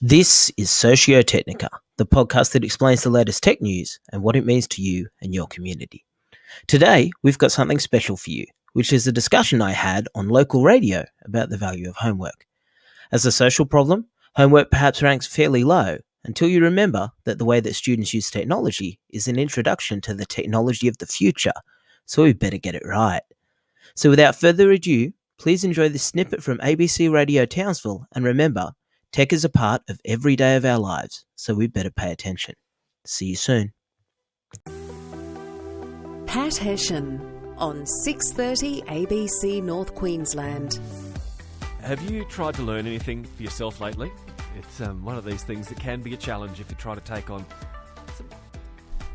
This is Sociotechnica, the podcast that explains the latest tech news and what it means to you and your community. Today, we've got something special for you, which is a discussion I had on local radio about the value of homework. As a social problem, homework perhaps ranks fairly low until you remember that the way that students use technology is an introduction to the technology of the future, so we better get it right. So without further ado, please enjoy this snippet from ABC Radio Townsville, and remember, tech is a part of every day of our lives, so we better pay attention. See you soon. Pat Hessian on 6:30 ABC North Queensland. Have you tried to learn anything for yourself lately? It's one of these things that can be a challenge if you try to take on some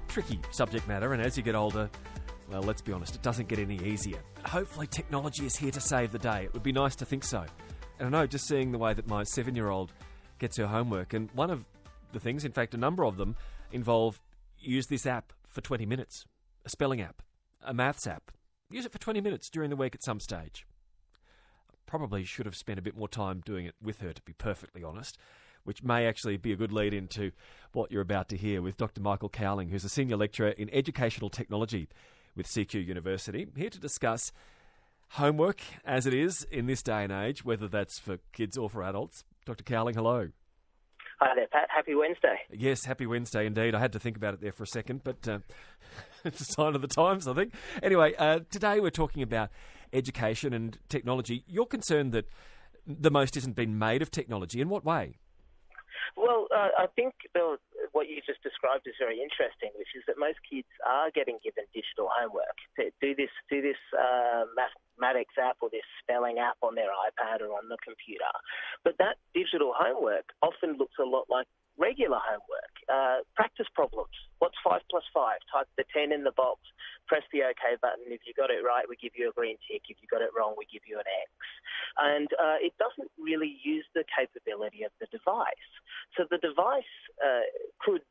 tricky subject matter, and as you get older, well, let's be honest, it doesn't get any easier. Hopefully technology is here to save the day. It would be nice to think so. And I know, just seeing the way that my 7-year-old gets her homework, and one of the things, in fact a number of them, involve use this app for 20 minutes. A spelling app, a maths app. Use it for 20 minutes during the week at some stage. Probably should have spent a bit more time doing it with her, to be perfectly honest, which may actually be a good lead into what you're about to hear with Dr. Michael Cowling, who's a senior lecturer in educational technology with CQ University, here to discuss homework as it is in this day and age, whether that's for kids or for adults. Dr. Cowling, hello. Hi there, Pat. Happy Wednesday. Yes, happy Wednesday indeed. I had to think about it there for a second, but it's a sign of the times, I think. Anyway, today we're talking about education and technology. You're concerned that the most isn't being made of technology. In what way? Well, I think what you just described is very interesting, which is that most kids are getting given digital homework. Do this mathematics app or this spelling app on their iPad or on the computer. But that digital homework often looks a lot like regular homework. Practice problems. What's 5 plus 5? Type the 10 in the box, press the OK button. If you got it right, we give you a green tick. If you got it wrong, we give you an X. And it doesn't really use the capability of the device. So the device could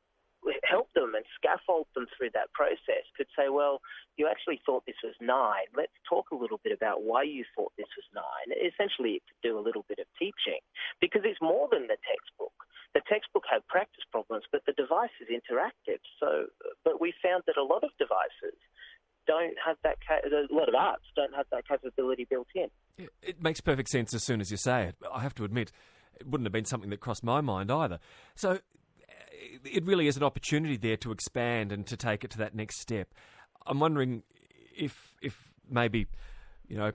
help them and scaffold them through that process, could say, well, you actually thought this was 9. Let's talk a little bit about why you thought this was 9. Essentially, it could do a little bit of teaching because it's more than the textbook. The textbook had practice problems, but the device is interactive. But we found that a lot of devices don't have that, a lot of apps don't have that capability built in. It makes perfect sense as soon as you say it. I have to admit, it wouldn't have been something that crossed my mind either. So it really is an opportunity there to expand and to take it to that next step. I'm wondering if maybe,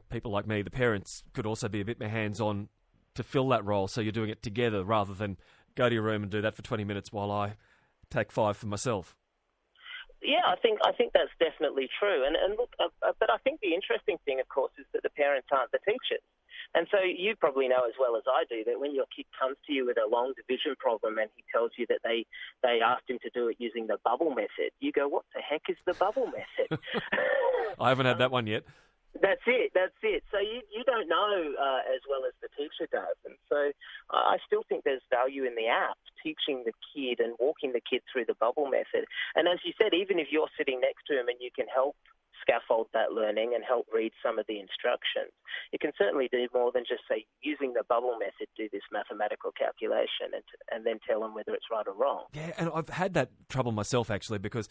people like me, the parents, could also be a bit more hands-on to fill that role, so you're doing it together rather than go to your room and do that for 20 minutes while I take 5 for myself. Yeah, I think that's definitely true. And look, but I think the interesting thing, of course, is that the parents aren't the teachers. And so you probably know as well as I do that when your kid comes to you with a long division problem and he tells you that they asked him to do it using the bubble method, you go, what the heck is the bubble method? I haven't had that one yet. That's it. So you don't know as well as the teacher does. And so I still think there's value in the app, teaching the kid and walking the kid through the bubble method. And as you said, even if you're sitting next to him and you can help scaffold that learning and help read some of the instructions, you can certainly do more than just say, using the bubble method, do this mathematical calculation and then tell them whether it's right or wrong. Yeah, and I've had that trouble myself, actually, because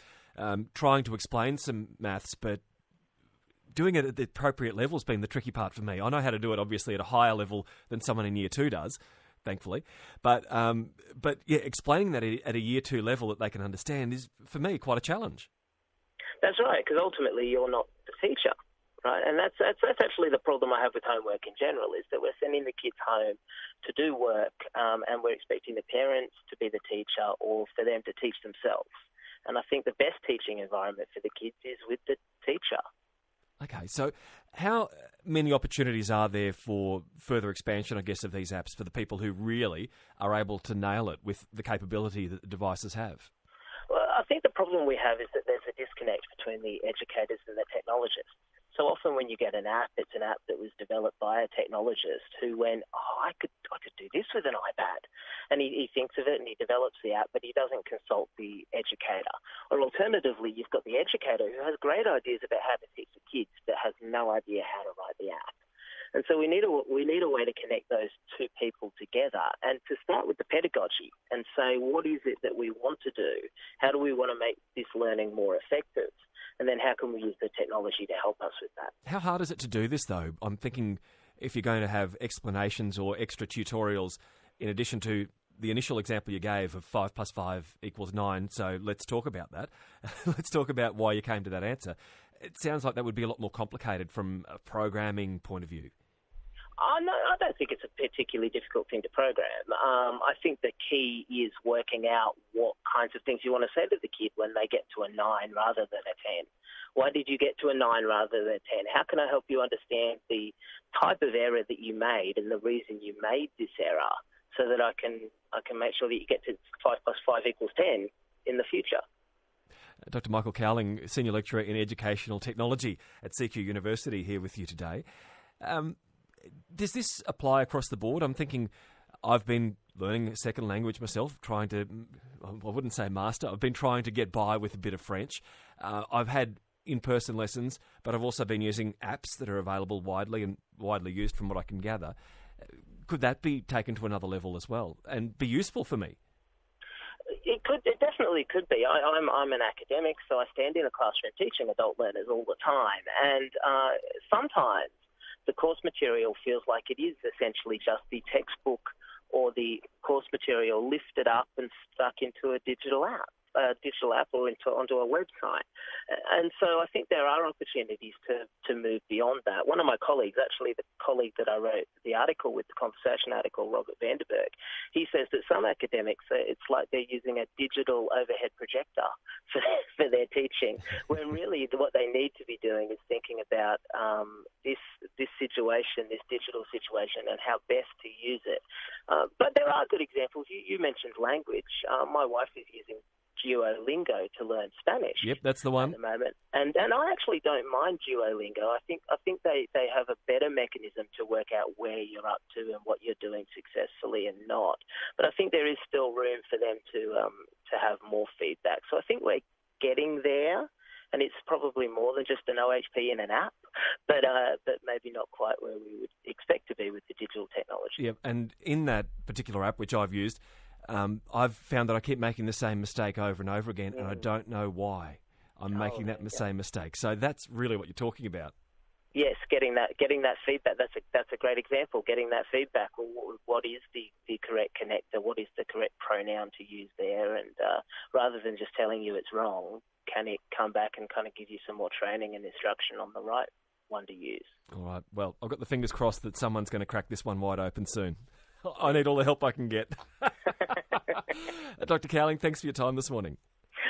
trying to explain some maths, but doing it at the appropriate level has been the tricky part for me. I know how to do it, obviously, at a higher level than someone in Year 2 does, thankfully. But yeah, explaining that at a Year 2 level that they can understand is, for me, quite a challenge. That's right, because ultimately you're not the teacher, right? And that's actually the problem I have with homework in general, is that we're sending the kids home to do work and we're expecting the parents to be the teacher or for them to teach themselves. And I think the best teaching environment for the kids is with the teacher. Okay, so how many opportunities are there for further expansion, I guess, of these apps for the people who really are able to nail it with the capability that the devices have? Well, I think the problem we have is that there's a disconnect between the educators and the technologists. So often when you get an app, it's an app that was developed by a technologist who went, I could do this with an iPad. And he thinks of it and he develops the app, but he doesn't consult the educator. Or alternatively, you've got the educator who has great ideas about how to teach the kids but has no idea how to write the app. And so we need a way to connect those two people together, and to start with the pedagogy and say, what is it that we want to do? How do we want to make this learning more effective? And then how can we use the technology to help us with that? How hard is it to do this, though? I'm thinking if you're going to have explanations or extra tutorials, in addition to the initial example you gave of 5 + 5 = 9, so let's talk about that. Let's talk about why you came to that answer. It sounds like that would be a lot more complicated from a programming point of view. No, I don't think it's a particularly difficult thing to program. I think the key is working out what kinds of things you want to say to the kid when they get to a 9 rather than a 10. Why did you get to a 9 rather than a 10? How can I help you understand the type of error that you made and the reason you made this error, so that I can make sure that you get to 5 + 5 = 10 in the future? Dr. Michael Cowling, Senior Lecturer in Educational Technology at CQ University, here with you today. Does this apply across the board? I'm thinking I've been learning a second language myself, trying to, I wouldn't say master, I've been trying to get by with a bit of French. I've had in-person lessons, but I've also been using apps that are available widely and widely used from what I can gather. Could that be taken to another level as well and be useful for me? It definitely could be. I'm an academic, so I stand in a classroom teaching adult learners all the time, and sometimes the course material feels like it is essentially just the textbook or the course material lifted up and stuck into a digital app or onto a website. And so I think there are opportunities to move beyond that. One of my colleagues, actually the colleague that I wrote the article with, the conversation article, Robert Vanderberg, he says that some academics, it's like they're using a digital overhead projector for their teaching, when really what they need to be doing is thinking about this situation, this digital situation, and how best to use it. But there are good examples. You mentioned language. My wife is using Duolingo to learn Spanish. Yep, that's the one at the moment, and I actually don't mind Duolingo. I think they have a better mechanism to work out where you're up to and what you're doing successfully and not. But I think there is still room for them to have more feedback. So I think we're getting there, and it's probably more than just an OHP in an app, but maybe not quite where we would expect to be with the digital technology. Yeah, and in that particular app, which I've used, I've found that I keep making the same mistake over and over again, and I don't know why I'm making that same mistake. So that's really what you're talking about. Yes, getting that feedback. That's a great example. Getting that feedback. What is the correct connector? What is the correct pronoun to use there? And rather than just telling you it's wrong, can it come back and kind of give you some more training and instruction on the right one to use? All right. Well, I've got the fingers crossed that someone's going to crack this one wide open soon. I need all the help I can get. Dr. Cowling, thanks for your time this morning.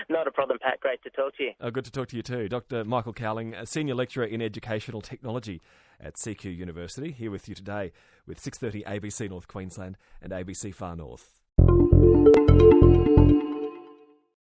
Not a problem, Pat. Great to talk to you. Good to talk to you too. Dr. Michael Cowling, a Senior Lecturer in Educational Technology at CQ University, here with you today with 6:30 ABC North Queensland and ABC Far North.